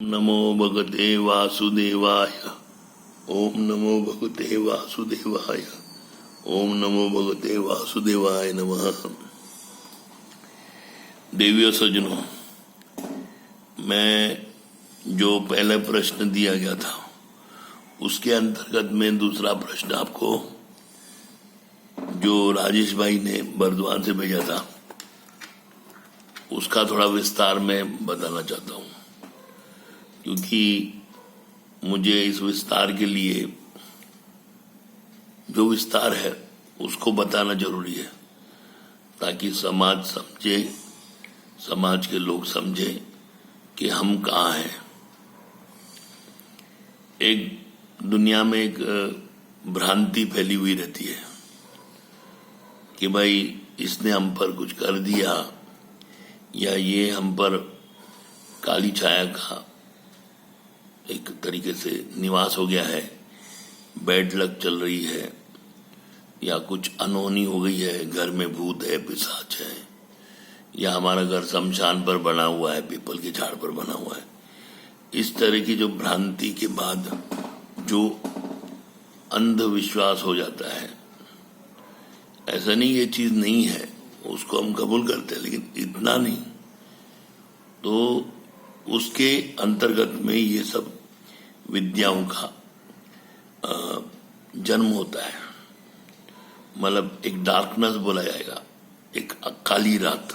नमो भगवते वासुदेवाय। ओम नमो भगवते वासुदेवाय। ओम नमो भगवते वासुदेवाय नमः। देवियों सज्जनों, मैं जो पहले प्रश्न दिया गया था उसके अंतर्गत में दूसरा प्रश्न आपको जो राजेश भाई ने बर्दवान से भेजा था उसका थोड़ा विस्तार में बताना चाहता हूं, क्योंकि मुझे इस विस्तार के लिए जो विस्तार है उसको बताना जरूरी है ताकि समाज समझे, समाज के लोग समझे कि हम कहाँ हैं। एक दुनिया में एक भ्रांति फैली हुई रहती है कि भाई इसने हम पर कुछ कर दिया या ये हम पर काली छाया का एक तरीके से निवास हो गया है, बैड लक चल रही है या कुछ अनहोनी हो गई है, घर में भूत है, पिशाच है, या हमारा घर शमशान पर बना हुआ है, पीपल के झाड़ पर बना हुआ है। इस तरह की जो भ्रांति के बाद जो अंधविश्वास हो जाता है, ऐसा नहीं ये चीज नहीं है, उसको हम कबूल करते हैं, लेकिन इतना नहीं, तो उसके अंतर्गत में ये सब विद्याओं का जन्म होता है। मतलब एक डार्कनेस बोला जाएगा, एक काली रात।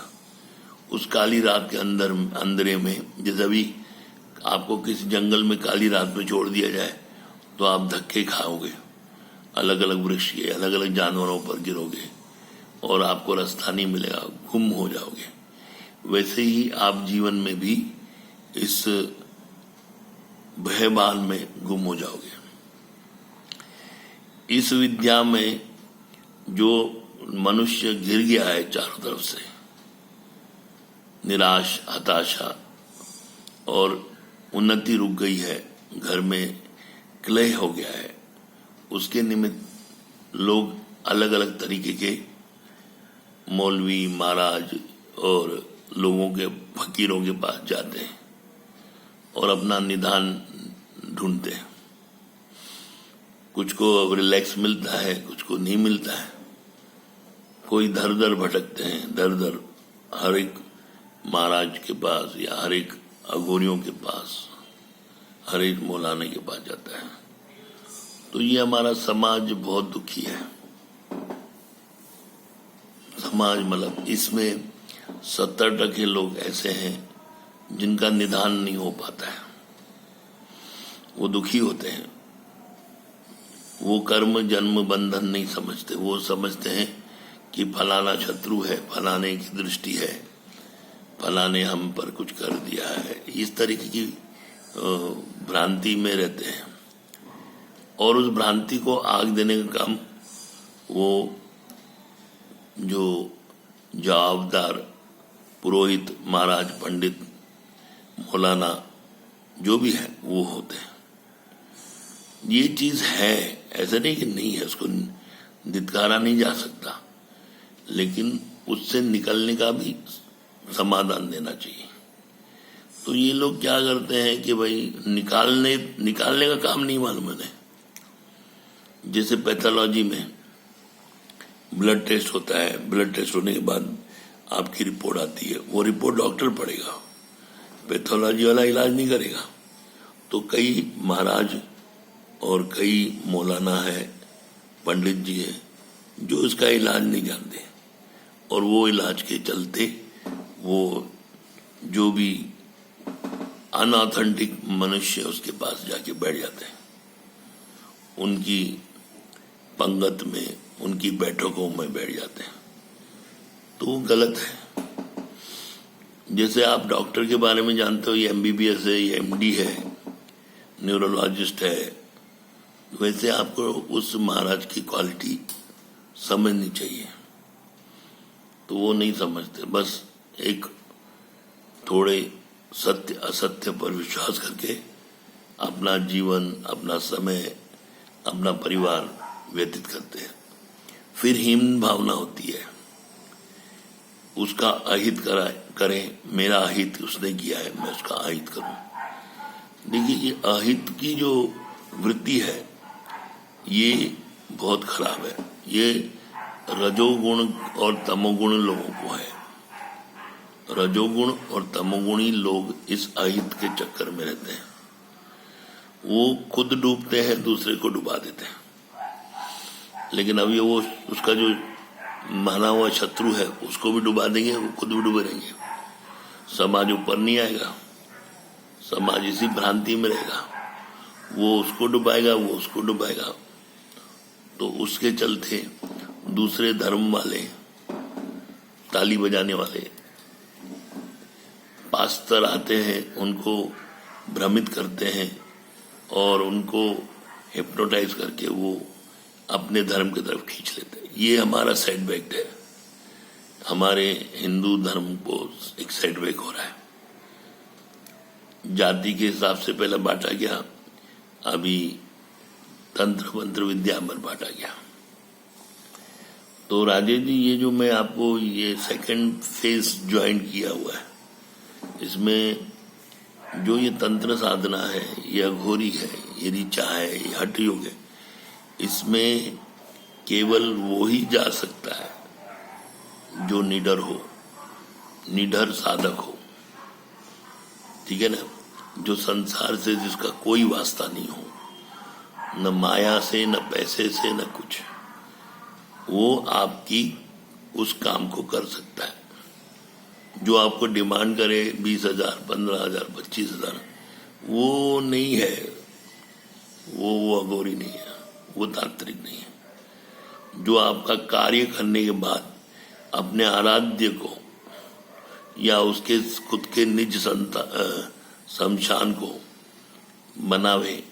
उस काली रात के अंदरे में, जैसे अभी आपको किसी जंगल में काली रात में छोड़ दिया जाए तो आप धक्के खाओगे, अलग अलग वृक्ष के अलग अलग जानवरों पर गिरोगे और आपको रास्ता नहीं मिलेगा, गुम हो जाओगे। वैसे ही आप जीवन में भी इस भयबाल में गुम हो जाओगे। इस विद्या में जो मनुष्य घिर गया है चारों तरफ से, निराश, हताशा और उन्नति रुक गई है, घर में क्लेह हो गया है, उसके निमित्त लोग अलग अलग तरीके के मौलवी, महाराज और लोगों के, फकीरों के पास जाते हैं और अपना निदान ढूंढते हैं। कुछ को रिलैक्स मिलता है, कुछ को नहीं मिलता है। कोई दर दर भटकते हैं, दर दर हर एक महाराज के पास या हर एक अघोरियों के पास, हर एक मौलाना के पास जाता है। तो ये हमारा समाज बहुत दुखी है। समाज मतलब इसमें 70% लोग ऐसे हैं जिनका निदान नहीं हो पाता है, वो दुखी होते हैं। वो कर्म जन्म बंधन नहीं समझते, वो समझते हैं कि फलाना शत्रु है, फलाने की दृष्टि है, फलाने हम पर कुछ कर दिया है। इस तरीके की भ्रांति में रहते हैं और उस भ्रांति को आग देने का काम वो जो जवाबदार पुरोहित, महाराज, पंडित, मौलाना जो भी है वो होते हैं। ये चीज है, ऐसा नहीं कि नहीं है, उसको धिक्कारा नहीं जा सकता, लेकिन उससे निकलने का भी समाधान देना चाहिए। तो ये लोग क्या करते हैं कि भाई निकालने का काम नहीं मालूम है। जैसे पैथोलॉजी में ब्लड टेस्ट होता है, ब्लड टेस्ट होने के बाद आपकी रिपोर्ट आती है, वो रिपोर्ट डॉक्टर पढ़ेगा, पैथोलॉजी वाला इलाज नहीं करेगा। तो कई महाराज और कई मौलाना है, पंडित जी है जो इसका इलाज नहीं जानते और वो इलाज के चलते वो जो भी अनऑथेंटिक मनुष्य उसके पास जाके बैठ जाते हैं, उनकी पंगत में, उनकी बैठकों में बैठ जाते हैं। तो वो गलत है। जैसे आप डॉक्टर के बारे में जानते हो, ये MBBS है, ये MD है, न्यूरोलॉजिस्ट है, वैसे आपको उस महाराज की क्वालिटी समझनी चाहिए। तो वो नहीं समझते, बस एक थोड़े सत्य असत्य पर विश्वास करके अपना जीवन, अपना समय, अपना परिवार व्यतीत करते हैं। फिर हीन भावना होती है, उसका अहित करें, मेरा अहित उसने किया है, मैं उसका अहित करूं। देखिए, ये अहित की जो वृत्ति है ये बहुत खराब है। ये रजोगुण और तमोगुण लोगों को है। रजोगुण और तमोगुणी लोग इस अहित के चक्कर में रहते हैं। वो खुद डूबते हैं, दूसरे को डुबा देते हैं। लेकिन अब ये वो उसका जो माना हुआ शत्रु है उसको भी डुबा देंगे, वो खुद भी डूबे रहेंगे। समाज ऊपर नहीं आएगा, समाज इसी भ्रांति में रहेगा। वो उसको डुबाएगा, वो उसको डुबाएगा। तो उसके चलते दूसरे धर्म वाले, ताली बजाने वाले पास्टर आते हैं, उनको भ्रमित करते हैं और उनको हिप्नोटाइज करके वो अपने धर्म की तरफ खींच लेते हैं। ये हमारा सेटबैक है। हमारे हिंदू धर्म को एक सेटबैक हो रहा है। जाति के हिसाब से पहले बांटा गया, अभी तंत्र मंत्र विद्या में बांटा गया। तो राजेश जी, ये जो मैं आपको ये सेकंड फेज ज्वाइन किया हुआ है, इसमें जो ये तंत्र साधना है, ये अघोरी है, ये ऋचा है, ये हठ योग है, इसमें केवल वो ही जा सकता है जो निडर हो, निडर साधक हो। ठीक है ना? जो संसार से जिसका कोई वास्ता नहीं हो, न माया से, न पैसे से, न कुछ, वो आपकी उस काम को कर सकता है। जो आपको डिमांड करे 20,000, 15,000, 25,000, वो नहीं है। वो अघोरी नहीं है, वो तांत्रिक नहीं है। जो आपका कार्य करने के बाद अपने आराध्य को या उसके खुद के निज शमशान को बनावे,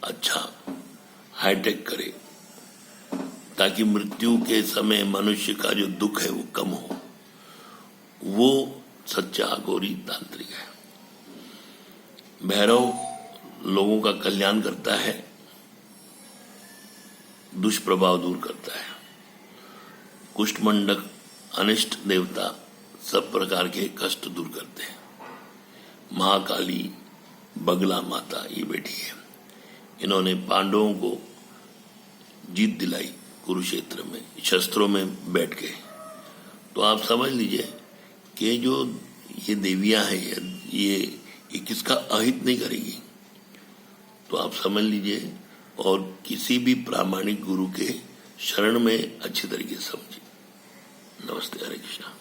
अच्छा हाईटेक करे, ताकि मृत्यु के समय मनुष्य का जो दुख है वो कम हो, वो सच्चा अघोरी तांत्रिक है। भैरव लोगों का कल्याण करता है, दुष्प्रभाव दूर करता है। कुष्ठमंडक, अनिष्ट देवता सब प्रकार के कष्ट दूर करते हैं। महाकाली, बगला माता ये बेटी है। इन्होंने पांडवों को जीत दिलाई कुरुक्षेत्र में, शस्त्रों में बैठ के। तो आप समझ लीजिए कि जो ये देवियां हैं, ये किसका अहित नहीं करेगी। तो आप समझ लीजिए, और किसी भी प्रामाणिक गुरु के शरण में अच्छी तरीके से समझिए। नमस्ते, हरे कृष्णा।